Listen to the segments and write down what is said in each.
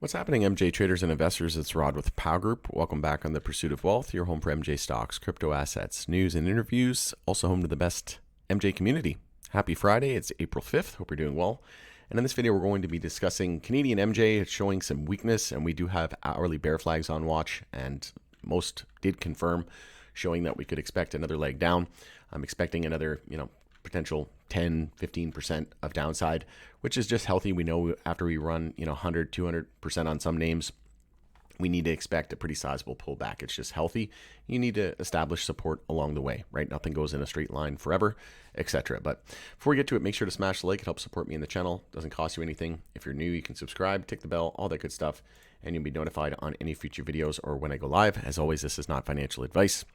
What's happening, MJ traders and investors? It's Rod with Pow Group. Welcome back on The Pursuit of Wealth, your home for MJ stocks, crypto assets, news, and interviews. Also home to the best MJ community. Happy Friday. It's April 5th. Hope you're doing well. And in this video, we're going to be discussing Canadian MJ. It's showing some weakness, and we do have hourly bear flags on watch, and most did confirm, showing that we could expect another leg down. I'm expecting another, potential 10, 15% of downside, which is just healthy. We know after we run, 100, 200% on some names, we need to expect a pretty sizable pullback. It's just healthy. You need to establish support along the way, right? Nothing goes in a straight line forever, etc. But before we get to it, make sure to smash the like. It helps support me in the channel. It doesn't cost you anything. If you're new, you can subscribe, tick the bell, all that good stuff, and you'll be notified on any future videos or when I go live. As always, this is not financial advice.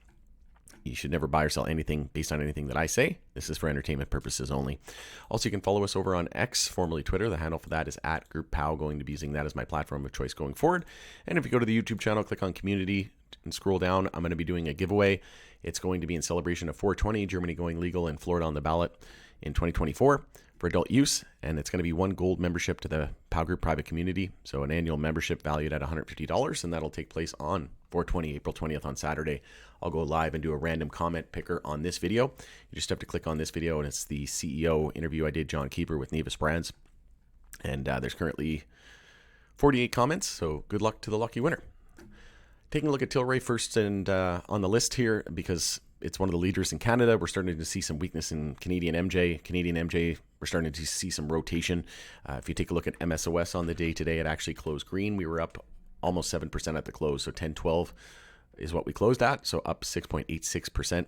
You should never buy or sell anything based on anything that I say. This is for entertainment purposes only. Also, you can follow us over on X, formerly Twitter. The handle for that is @GroupPow. Going to be using that as my platform of choice going forward. And if you go to the YouTube channel, click on Community and scroll down, I'm going to be doing a giveaway. It's going to be in celebration of 420, Germany going legal and Florida on the ballot in 2024 for adult use. And it's going to be one gold membership to the Pow Group private community. So an annual membership valued at $150, and that'll take place on 420, April 20th on Saturday. I'll go live and do a random comment picker on this video. You just have to click on this video, and it's the CEO interview I did, John Keeper, with Nevis Brands. And there's currently 48 comments, so good luck to the lucky winner. Taking a look at Tilray first and on the list here, because it's one of the leaders in Canada. We're starting to see some weakness in Canadian MJ. We're starting to see some rotation. If you take a look at MSOS on the day today, it actually closed green. We were up almost 7% at the close, so 10.12 is what we closed at, so up 6.86%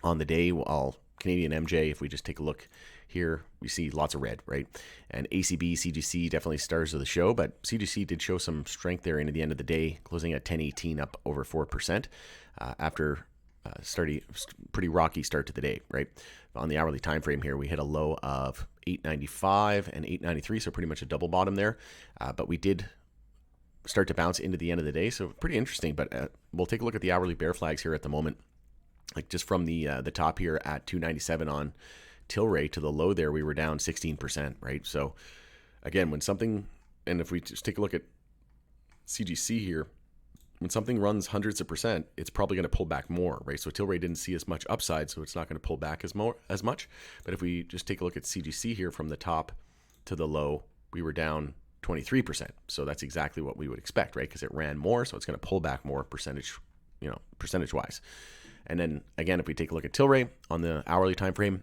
on the day, while Canadian MJ, if we just take a look here, we see lots of red, right? And ACB, CGC, definitely stars of the show, but CGC did show some strength there into the end of the day, closing at 10.18, up over 4% after starting pretty rocky start to the day, right? On the hourly time frame here, we hit a low of 8.95 and 8.93, so pretty much a double bottom there, but we did start to bounce into the end of the day, so pretty interesting. But we'll take a look at the hourly bear flags here at the moment. Like just from the top here at 297 on Tilray to the low there, we were down 16%, right? So again, when something, and if we just take a look at CGC here, when something runs hundreds of percent, it's probably going to pull back more, right? So Tilray didn't see as much upside, so it's not going to pull back as much. But if we just take a look at CGC here from the top to the low, we were down 23%. So that's exactly what we would expect, right? Because it ran more, so it's going to pull back more percentage wise. And then again, if we take a look at Tilray on the hourly time frame,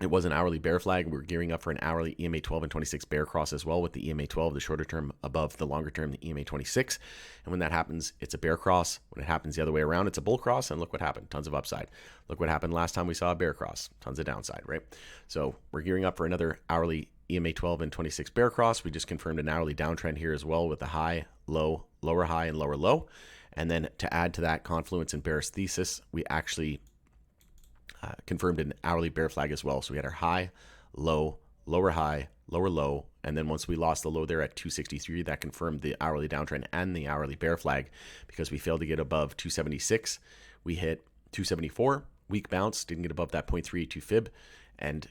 it was an hourly bear flag. We're gearing up for an hourly EMA 12 and 26 bear cross as well, with the EMA 12, the shorter term, above the longer term, the EMA 26. And when that happens, it's a bear cross. When it happens the other way around, it's a bull cross. And look what happened. Tons of upside. Look what happened last time we saw a bear cross. Tons of downside, right? So we're gearing up for another hourly EMA 12 and 26 bear cross. We just confirmed an hourly downtrend here as well, with a high, low, lower high, and lower low. And then to add to that confluence and bearish thesis, we actually confirmed an hourly bear flag as well. So we had our high, low, lower high, lower low. And then once we lost the low there at 263, that confirmed the hourly downtrend and the hourly bear flag, because we failed to get above 276. We hit 274, weak bounce, didn't get above that 0.382 fib. And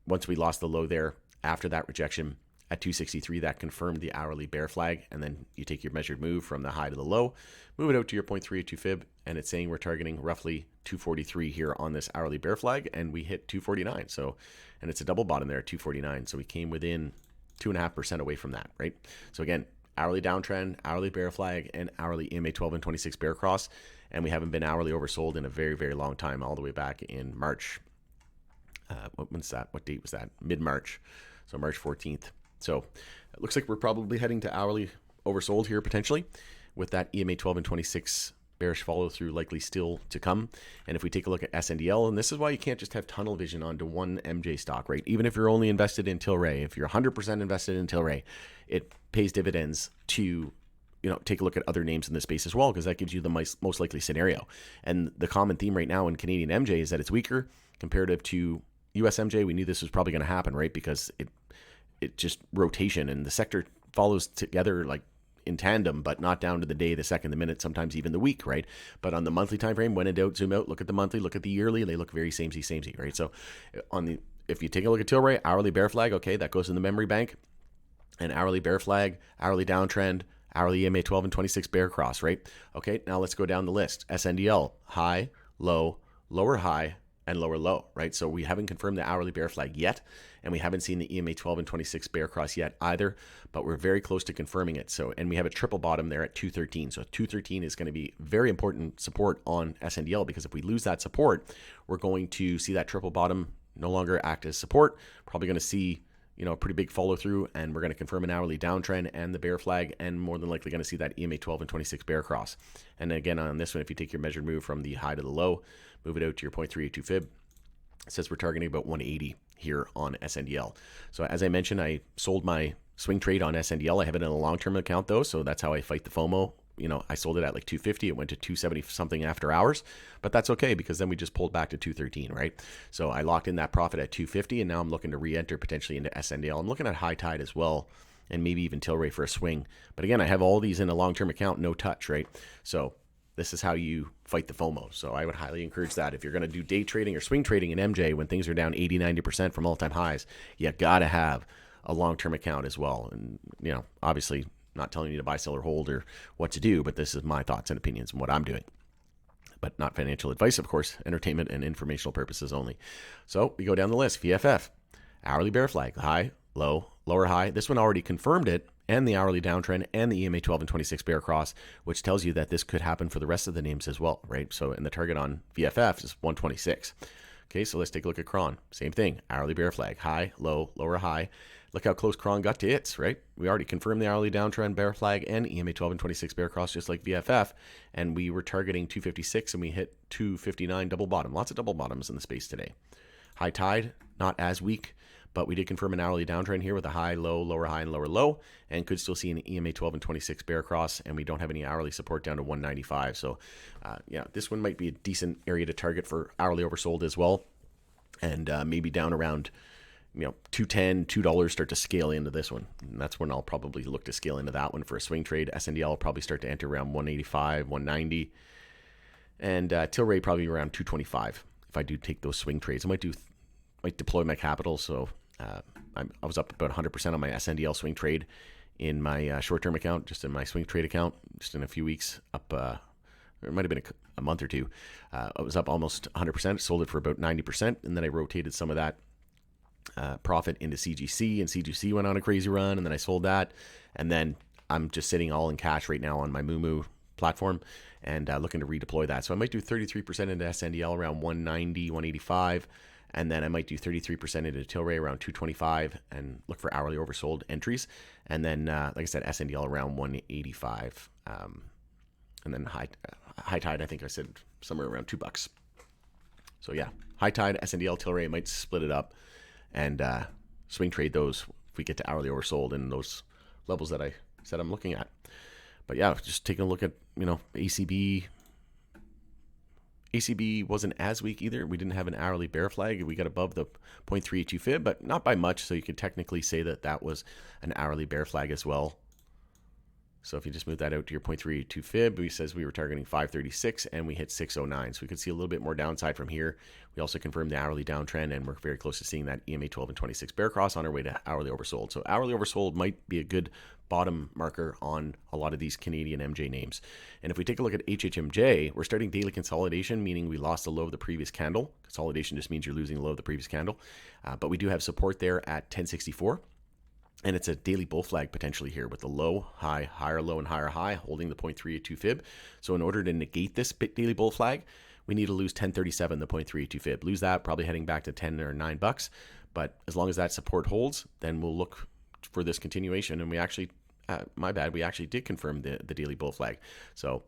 once we lost the low there, after that rejection at 263, that confirmed the hourly bear flag. And then you take your measured move from the high to the low, move it out to your 0.382 fib, and it's saying we're targeting roughly 243 here on this hourly bear flag, and we hit 249. So, and it's a double bottom there at 249. So we came within 2.5% away from that, right? So again, hourly downtrend, hourly bear flag, and hourly EMA 12 and 26 bear cross. And we haven't been hourly oversold in a very, very long time, all the way back in March. When's that? What date was that? Mid-March. So March 14th. So it looks like we're probably heading to hourly oversold here potentially, with that EMA 12 and 26 bearish follow through likely still to come. And if we take a look at SNDL, and this is why you can't just have tunnel vision onto one MJ stock, right? Even if you're only invested in Tilray, if you're 100% invested in Tilray, it pays dividends to take a look at other names in this space as well, because that gives you the most likely scenario. And the common theme right now in Canadian MJ is that it's weaker comparative to US MJ. We knew this was probably going to happen, right? Because it just rotation, and the sector follows together like in tandem, but not down to the day, the second, the minute, sometimes even the week, right? But on the monthly time frame, when in doubt, zoom out, look at the monthly, look at the yearly, they look very samey, right? So if you take a look at Tilray, hourly bear flag, okay, that goes in the memory bank. an hourly bear flag, hourly downtrend, hourly EMA 12 and 26 bear cross, right? Okay, now let's go down the list. SNDL, high, low, lower high, and lower low, right? So we haven't confirmed the hourly bear flag yet, and we haven't seen the EMA 12 and 26 bear cross yet either, but we're very close to confirming it. So, and we have a triple bottom there at 213. So 213 is going to be very important support on SNDL, because if we lose that support, we're going to see that triple bottom no longer act as support. Probably going to see, you know, a pretty big follow through, and we're going to confirm an hourly downtrend and the bear flag, and more than likely going to see that EMA 12 and 26 bear cross. And again, on this one, if you take your measured move from the high to the low, move it out to your 0.382 fib, it says we're targeting about 180 here on SNDL. So as I mentioned, I sold my swing trade on SNDL. I have it in a long-term account though, so that's how I fight the FOMO. You know, I sold it at like 250. It went to 270 something after hours, but that's okay, because then we just pulled back to 213, right? So I locked in that profit at 250, and now I'm looking to re-enter potentially into SNDL. I'm looking at high tide as well, and maybe even Tilray for a swing. But again, I have all these in a long-term account, no touch, right? So this is how you fight the FOMO. So I would highly encourage that. If you're going to do day trading or swing trading in MJ when things are down 80, 90% from all-time highs, you got to have a long-term account as well. And, you know, obviously not telling you to buy, sell, or hold or what to do, but this is my thoughts and opinions and what I'm doing. But not financial advice, of course, entertainment and informational purposes only. So we go down the list. VFF, hourly bear flag, high, low, lower high. This one already confirmed it, and the hourly downtrend and the EMA 12 and 26 bear cross, which tells you that this could happen for the rest of the names as well, right? So, and the target on VFF is 126. Okay, so let's take a look at Cron. Same thing, hourly bear flag, high, low, lower high. Look how close Cron got to its, right? We already confirmed the hourly downtrend, bear flag, and EMA 12 and 26 bear cross, just like VFF, and we were targeting 256, and we hit 259 double bottom. Lots of double bottoms in the space today. High tide, not as weak, but we did confirm an hourly downtrend here with a high, low, lower high, and lower low, and could still see an EMA 12 and 26 bear cross, and we don't have any hourly support down to 195. So, yeah, this one might be a decent area to target for hourly oversold as well, and maybe down around, you know, $2.10, $2 start to scale into this one. And that's when I'll probably look to scale into that one for a swing trade. SNDL will probably start to enter around 185, 190, and Tilray probably around 225 if I do take those swing trades. I might deploy my capital, so I was up about 100% on my SNDL swing trade in my short-term account, just in my swing trade account, just in a few weeks up. It might have been a month or two. I was up almost 100%, sold it for about 90%, and then I rotated some of that profit into CGC, and CGC went on a crazy run, and then I sold that, and then I'm just sitting all in cash right now on my Moomoo platform and looking to redeploy that. So I might do 33% into SNDL around 190, 185, and then I might do 33% into Tilray around 225 and look for hourly oversold entries. And then, like I said, SNDL around 185. And then high tide, I think I said somewhere around $2. So yeah, high tide, SNDL, Tilray, I might split it up and swing trade those if we get to hourly oversold in those levels that I said I'm looking at. But yeah, just taking a look at, you know, ACB. ACB wasn't as weak either. We didn't have an hourly bear flag. We got above the 0.382 fib, but not by much. So you could technically say that that was an hourly bear flag as well. So if you just move that out to your 0.382 fib, we says we were targeting 536 and we hit 609. So we could see a little bit more downside from here. We also confirmed the hourly downtrend, and we're very close to seeing that EMA 12 and 26 bear cross on our way to hourly oversold. So hourly oversold might be a good bottom marker on a lot of these Canadian MJ names. And if we take a look at HHMJ, we're starting daily consolidation, meaning we lost the low of the previous candle. Consolidation just means you're losing the low of the previous candle. But we do have support there at 1064. And it's a daily bull flag potentially here with the low, high, higher low, and higher high holding the 0.382 fib. So in order to negate this daily bull flag, we need to lose 1037, the 0.382 fib. Lose that, probably heading back to 10 or $9. But as long as that support holds, then we'll look for this continuation. And we actually, my bad, we actually did confirm the daily bull flag. So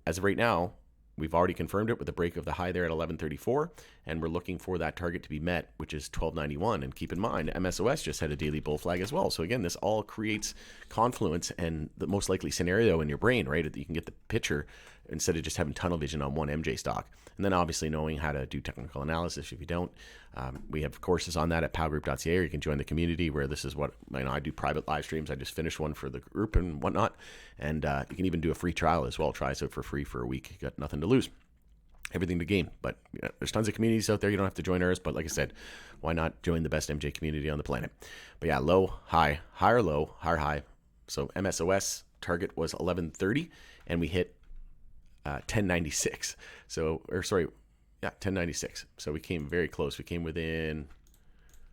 as of right now, we've already confirmed it with a break of the high there at 1134, and we're looking for that target to be met, which is 1291. And keep in mind, MSOS just had a daily bull flag as well. So again, this all creates confluence and the most likely scenario in your brain, right? That you can get the picture instead of just having tunnel vision on one MJ stock. And then obviously knowing how to do technical analysis if you don't. We have courses on that at powgroup.ca, or you can join the community where this is what, you know, I do private live streams. I just finished one for the group and whatnot. And you can even do a free trial as well. Try us out for free for a week. You got nothing to lose. everything to gain. But there's tons of communities out there. You don't have to join ours. But like I said, why not join the best MJ community on the planet? But yeah, low, high, higher, low, higher, high. So MSOS target was 1130, and we hit 1096. So, or sorry, yeah, 1096. So we came very close. We came within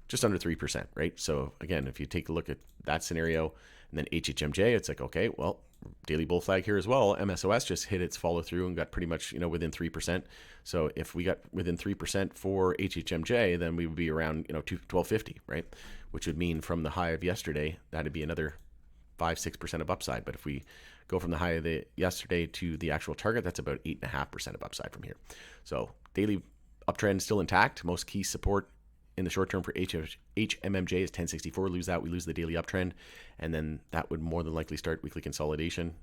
just under 3%, right? So again, if you take a look at that scenario and then HHMJ, it's like, okay, well, daily bull flag here as well. MSOS just hit its follow through and got pretty much, within 3%. So if we got within 3% for HHMJ, then we would be around, 1250, right? Which would mean from the high of yesterday, that'd be another 5-6% of upside. But if we go from the high of the yesterday to the actual target, that's about 8.5% of upside from here. So daily uptrend still intact. Most key support in the short term for HMMJ is 1064. Lose that, we lose the daily uptrend, and then that would more than likely start weekly consolidation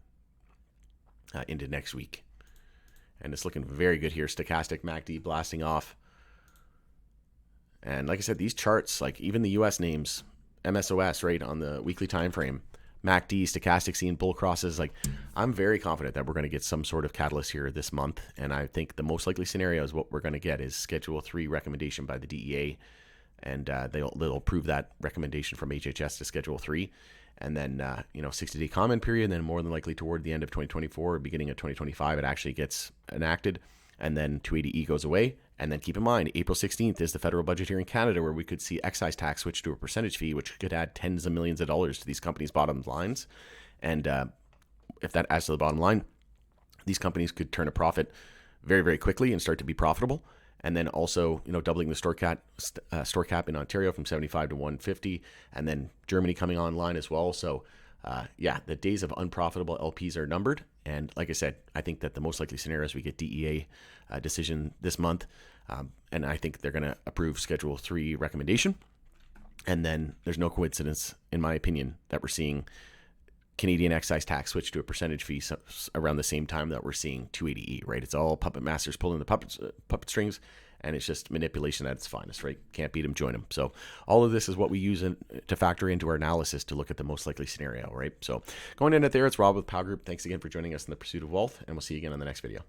into next week. And it's looking very good here. Stochastic MACD blasting off. And like I said, these charts, like even the US names, MSOS, right, on the weekly time frame, MACD, stochastic seeing bull crosses, like I'm very confident that we're going to get some sort of catalyst here this month. And I think the most likely scenario is what we're going to get is Schedule 3 recommendation by the DEA. And they'll approve that recommendation from HHS to Schedule 3. And then, 60-day comment period. And then more than likely toward the end of 2024, beginning of 2025, it actually gets enacted. And then 280E goes away. And then keep in mind, April 16th is the federal budget here in Canada, where we could see excise tax switch to a percentage fee, which could add tens of millions of dollars to these companies' bottom lines. And if that adds to the bottom line, these companies could turn a profit very, very quickly and start to be profitable. And then also, doubling the store cap in Ontario from 75 to 150, and then Germany coming online as well. So, the days of unprofitable LPs are numbered. And like I said, I think that the most likely scenario is we get DEA decision this month, and I think they're going to approve Schedule 3 recommendation. And then there's no coincidence, in my opinion, that we're seeing Canadian excise tax switch to a percentage fee around the same time that we're seeing 280E, right? It's all puppet masters pulling the puppet strings, and it's just manipulation at its finest, right? Can't beat them, join them. So all of this is what we use to factor into our analysis to look at the most likely scenario, right? So going in at there, it's Rob with Power Group. Thanks again for joining us in the Pursuit of Wealth, and we'll see you again on the next video.